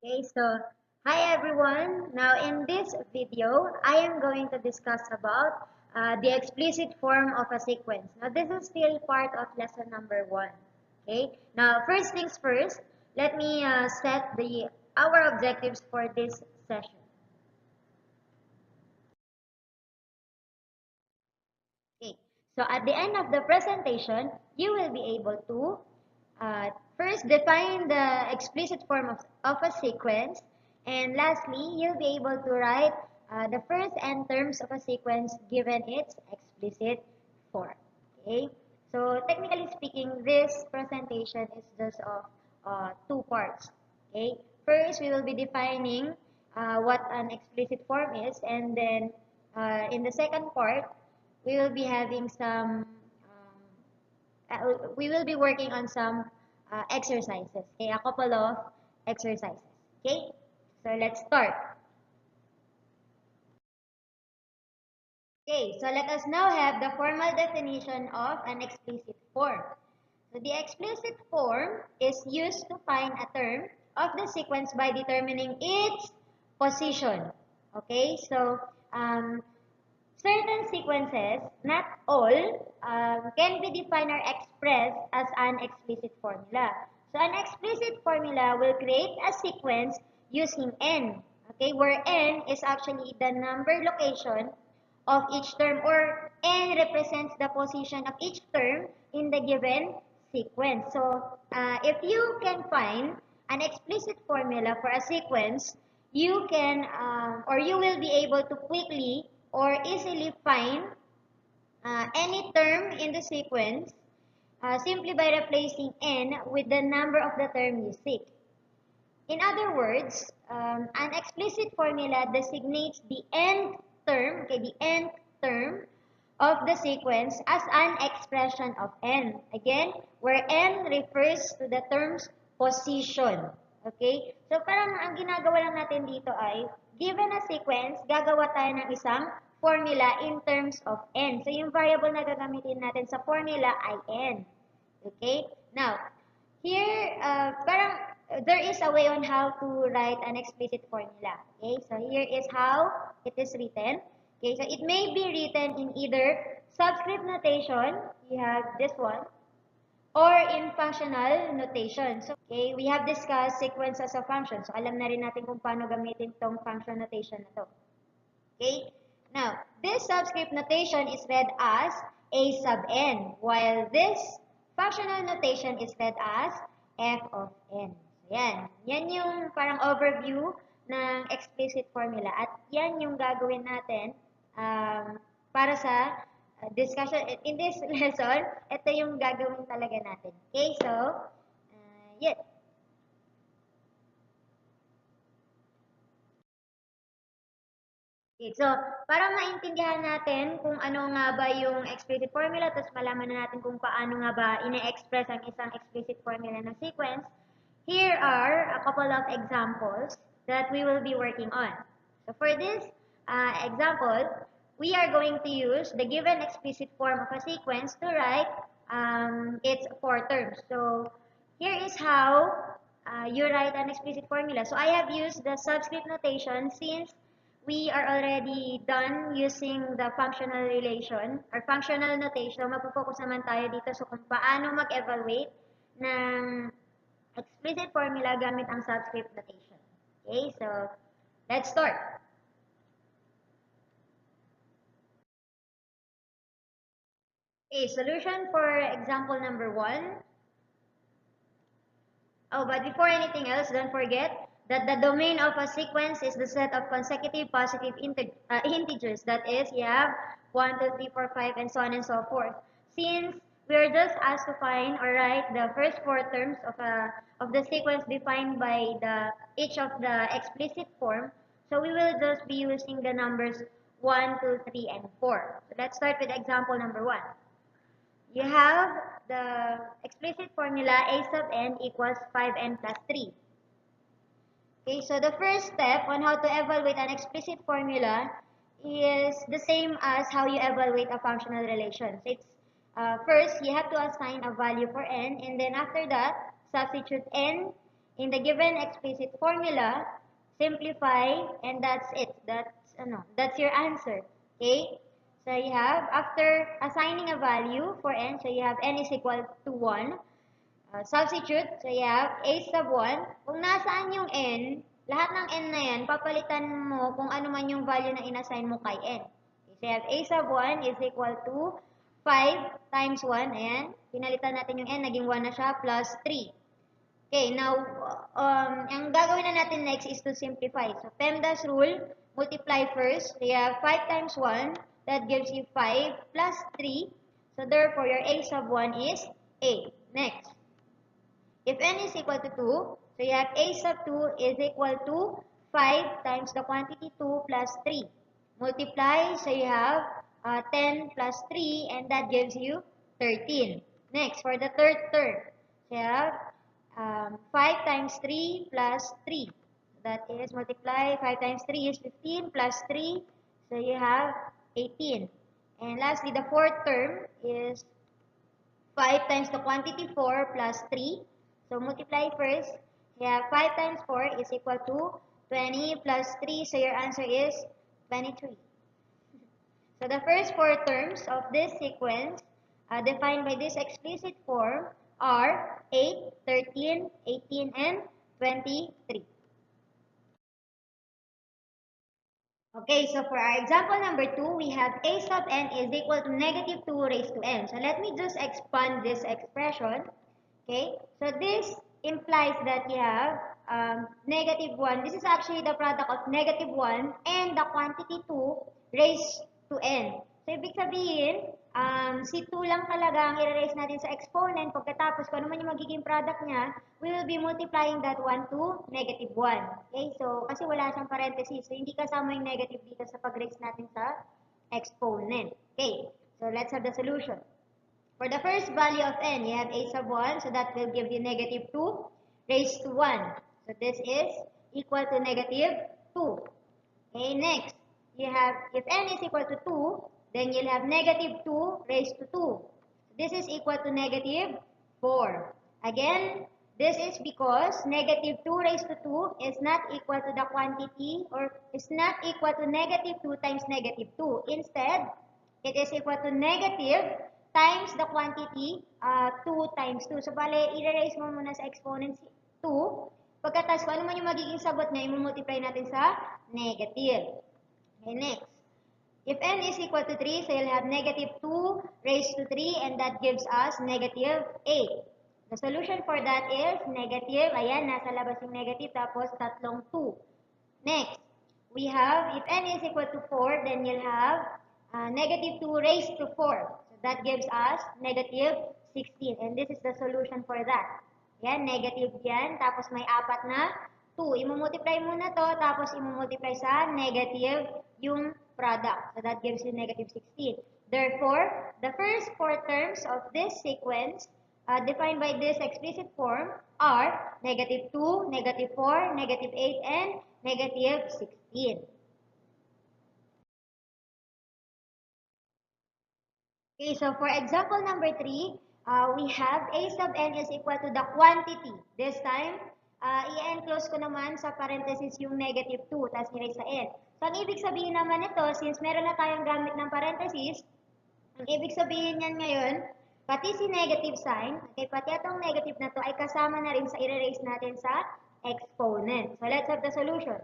Okay, so hi everyone. Now in this video, I am going to discuss about the explicit form of a sequence. Now this is still part of lesson number 1. Okay. Now first things first, let me set the our objectives for this session. Okay. So at the end of the presentation, you will be able to first define the explicit form of a sequence, and lastly, you'll be able to write the first n terms of a sequence given its explicit form. Okay. So technically speaking, this presentation is just of two parts. Okay. First, we will be defining what an explicit form is, and then in the second part, we will be having some we will be working on some exercises. Okay, a couple of exercises. Okay, so let's start. Okay, so let us now have the formal definition of an explicit form. So the explicit form is used to find a term of the sequence by determining its position. Okay, so certain sequences, not all, can be defined or expressed as an explicit formula. So an explicit formula will create a sequence using n, okay, where n is actually the number location of each term, or n represents the position of each term in the given sequence. So if you can find an explicit formula for a sequence, you can or you will be able to quickly or easily find any term in the sequence simply by replacing n with the number of the term you seek. In other words, an explicit formula designates the nth term, okay, the nth term of the sequence as an expression of n. Again, where n refers to the term's position. Okay? So parang ang ginagawa lang natin dito ay, given a sequence, gagawa tayo ng isang formula in terms of n. So yung variable na gagamitin natin sa formula ay n. Okay? Now, here, there is a way on how to write an explicit formula. Okay, so here is how it is written. Okay, so it may be written in either subscript notation, you have this one, or in functional notation. So, okay, we have discussed sequence as a function. So, alam na rin natin kung paano gamitin tong function notation na to. Okay, now, this subscript notation is read as a sub n, while this functional notation is read as f of n. So, yan. Yan yung parang overview ng explicit formula. At yan yung gagawin natin para sa discussion. In this lesson, ito yung gagawin talaga natin. Okay, so, yes. Okay, so, para maintindihan natin kung ano nga ba yung explicit formula, tapos malaman na natin kung paano nga ba ine-express ang isang explicit formula ng sequence, here are a couple of examples that we will be working on. So, for this example, we are going to use the given explicit form of a sequence to write its four terms. So, here is how you write an explicit formula. So, I have used the subscript notation since we are already done using the functional relation or functional notation. So, magpo-focus naman tayo dito sa kung paano mag-evaluate ng explicit formula gamit ang subscript notation. Okay, so let's start. Okay, solution for example number 1. Oh, but before anything else, don't forget that the domain of a sequence is the set of consecutive positive integers. That is, you have 1, 2, 3, 4, 5, and so on and so forth. Since we are just asked to find or write the first four terms of the sequence defined by each of the explicit form, so we will just be using the numbers 1, 2, 3, and 4. So let's start with example number 1. You have the explicit formula a sub n equals 5n plus 3. Okay, so the first step on how to evaluate an explicit formula is the same as how you evaluate a functional relation. So it's first you have to assign a value for n, and then after that substitute n in the given explicit formula, simplify, and that's it. That's your answer. Okay? So you have, after assigning a value for n, so you have n is equal to 1. Substitute, so you have a sub 1. Kung nasaan yung n, lahat ng n na yan, papalitan mo kung ano man yung value na inassign mo kay n. Okay, so you have a sub 1 is equal to 5 times 1. Ayan, pinalitan natin yung n, naging 1 na siya, plus 3. Okay, now, ang gagawin na natin next is to simplify. So, PEMDAS rule, multiply first. So, you have 5 times 1, that gives you 5 plus 3. So, therefore, your a sub 1 is a. Next. If n is equal to 2, so you have a sub 2 is equal to 5 times the quantity 2 plus 3. Multiply, so you have 10 plus 3, and that gives you 13. Next, for the third term, so you have 5 times 3 plus 3. That is, multiply, 5 times 3 is 15 plus 3, so you have 18. And lastly, the fourth term is 5 times the quantity 4 plus 3. So multiply first. You have 5 times 4 is equal to 20 plus 3. So your answer is 23. So the first four terms of this sequence defined by this explicit form are 8, 13, 18, and 23. Okay, so for our example number 2, we have a sub n is equal to negative 2 raised to n. So let me just expand this expression. Okay, so this implies that you have negative 1. This is actually the product of negative 1 and the quantity 2 raised to n. So, ibig sabihin, si 2 lang talaga ang i-raise natin sa exponent. Pagkatapos, kung ano man yung magiging product niya, we will be multiplying that 1 to negative 1. Okay, so, kasi wala siyang parenthesis. So, hindi kasama yung negative dito sa pag-raise natin sa exponent. Okay, so let's have the solution. For the first value of n, you have a sub 1, so that will give you negative 2 raised to 1. So this is equal to negative 2. Okay, next, you have, if n is equal to 2, then you'll have negative 2 raised to 2. This is equal to negative 4. Again, this is because negative 2 raised to 2 is not equal to the quantity, or is not equal to negative 2 times negative 2. Instead, it is equal to negative times the quantity 2 times 2. So, bale, i-raise mo muna sa exponent 2. Pagkatas, kung ano man yung magiging sagot niya, i-multiply natin sa negative. Okay, next. If n is equal to 3, so you'll have negative 2 raised to 3, and that gives us negative 8. The solution for that is negative, ayan, nasa labas yung negative, tapos tatlong 2. Next, we have, if n is equal to 4, then you'll have negative 2 raised to 4. So that gives us negative 16. And this is the solution for that. Yan, negative yan. Tapos may apat na 2. Imumultiply muna to, tapos imumultiply sa negative yung product. So that gives you negative 16. Therefore, the first four terms of this sequence defined by this explicit form are negative 2, negative 4, negative 8, and negative 16. Okay, so for example number 3, we have a sub n is equal to the quantity. This time, i-enclose ko naman sa parenthesis yung negative 2, tapos nilagay sa n. So, ang ibig sabihin naman ito, since meron na tayong gamit ng parenthesis, ang ibig sabihin niyan ngayon, pati si negative sign, okay, pati itong negative na to ay kasama na rin sa i-raise natin sa exponent. So, let's have the solution.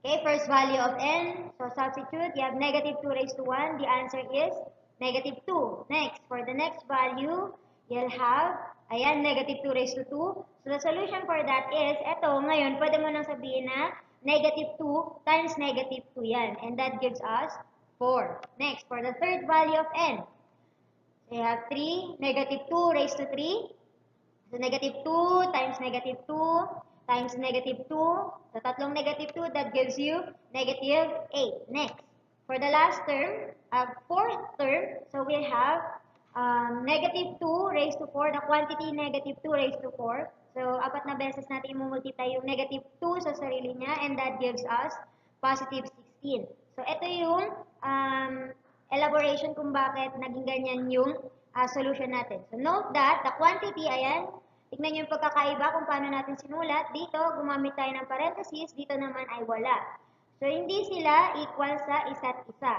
Okay, first value of n, so substitute, you have negative 2 raised to 1, the answer is negative 2. Next, for the next value, you'll have, ayan, negative 2 raised to 2. So, the solution for that is, eto, ngayon, pwede mo nang sabihin na negative 2 times negative 2 yan. And that gives us 4. Next, for the third value of n, so you have 3, negative 2 raised to 3. So, negative 2 times negative 2 times negative 2. So, tatlong negative 2, that gives you negative 8. Next, for the last term, fourth term, so we have negative 2 raised to 4, the quantity negative 2 raised to 4. So, apat na beses natin i-multiply yung negative 2 sa sarili niya, and that gives us positive 16. So, ito yung elaboration kung bakit naging ganyan yung solution natin. So, note that the quantity, ayan, Tignan nyo yung pagkakaiba kung paano natin sinulat. Dito, gumamit tayo ng parenthesis. Dito naman ay wala. So, hindi sila equal sa isa't isa.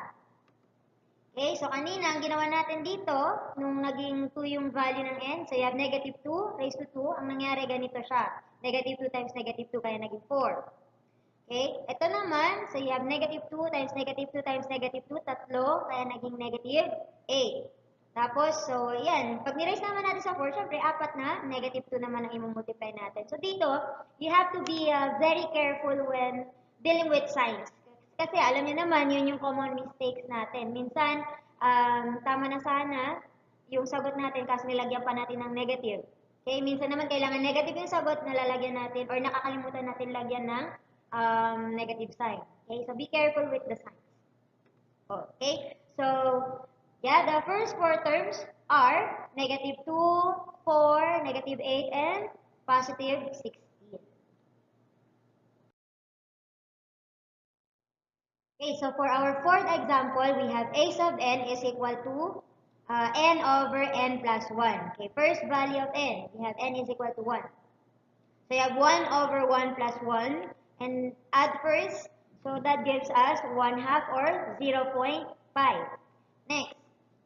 Okay, so kanina, ang ginawa natin dito, nung naging 2 yung value ng n, so you have negative 2 raised to 2, ang nangyari ganito siya. Negative 2 times negative 2, kaya naging 4. Okay, ito naman, so you have negative 2 times negative 2 times negative 2, tatlo, kaya naging negative 8. Tapos, so, yan. Pag ni-raise naman natin sa 4, syempre, 4 na, negative 2 naman ang i-multiply natin. So, dito, you have to be very careful when dealing with signs. Kasi, alam niyo naman, yun yung common mistakes natin. Minsan, tama na sana yung sagot natin kasi nilagyan pa natin ng negative. Okay, minsan naman kailangan negative yung sagot na lalagyan natin or nakakalimutan natin lagyan ng negative sign. Okay, so be careful with the signs. Okay, so yeah, the first four terms are negative 2, 4, negative 8, and positive 16. Okay, so for our fourth example, we have a sub n is equal to n over n plus 1. Okay, first value of n, we have n is equal to 1. So you have 1 over 1 plus 1 and add first. So that gives us 1/2 or 0.5. Next,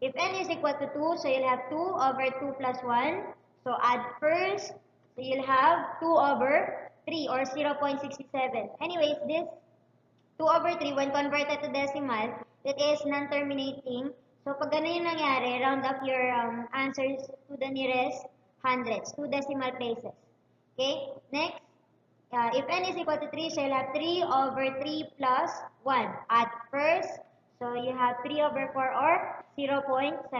if n is equal to 2, so you'll have 2 over 2 plus 1. So add first. So you'll have 2 over 3 or 0.67. Anyways, this 2 over 3 when converted to decimal, it is non-terminating. So pag ganun yung nangyari, round up your answers to the nearest hundreds, 2 decimal places. Okay, next, if n is equal to 3, so you'll have 3 over 3 plus 1. Add first, so you have 3 over 4 or 0.75.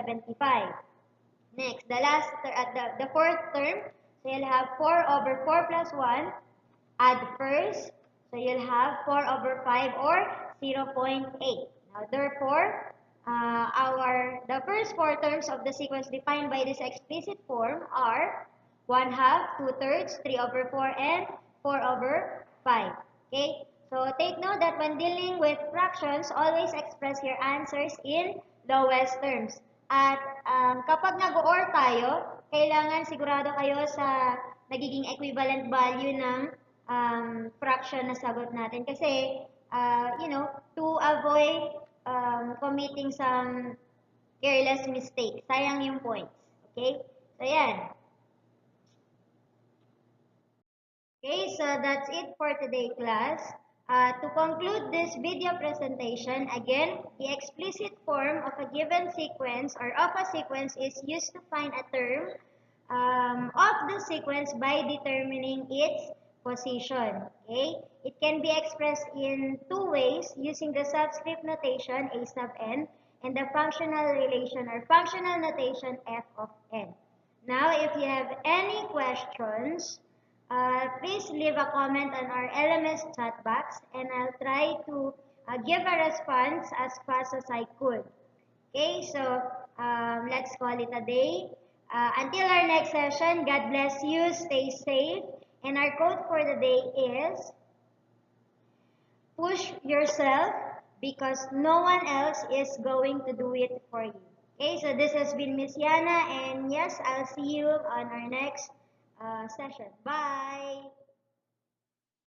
Next, the fourth term, so you'll have 4 over 4 plus 1. Add first, so you'll have 4 over 5 or 0.8. Now, therefore, the first four terms of the sequence defined by this explicit form are 1/2, 2/3, 3 over 4, and 4 over 5. Okay? So, take note that when dealing with fractions, always express your answers in lowest terms. At kapag nag-OR tayo, kailangan sigurado kayo sa nagiging equivalent value ng fraction na sagot natin. Kasi, to avoid committing some careless mistake. Sayang yung points. Okay? So, yan. Okay, so that's it for today, class. To conclude this video presentation, again, the explicit form of a given sequence or of a sequence is used to find a term of the sequence by determining its position. Okay? It can be expressed in two ways using the subscript notation a sub n and the functional relation or functional notation f of n. Now, if you have any questions, please leave a comment on our LMS chat box and I'll try to give a response as fast as I could. Okay, so let's call it a day. Until our next session, God bless you, stay safe, and our quote for the day is, push yourself because no one else is going to do it for you. Okay, so this has been Miss Yana, and yes, I'll see you on our next session. Bye!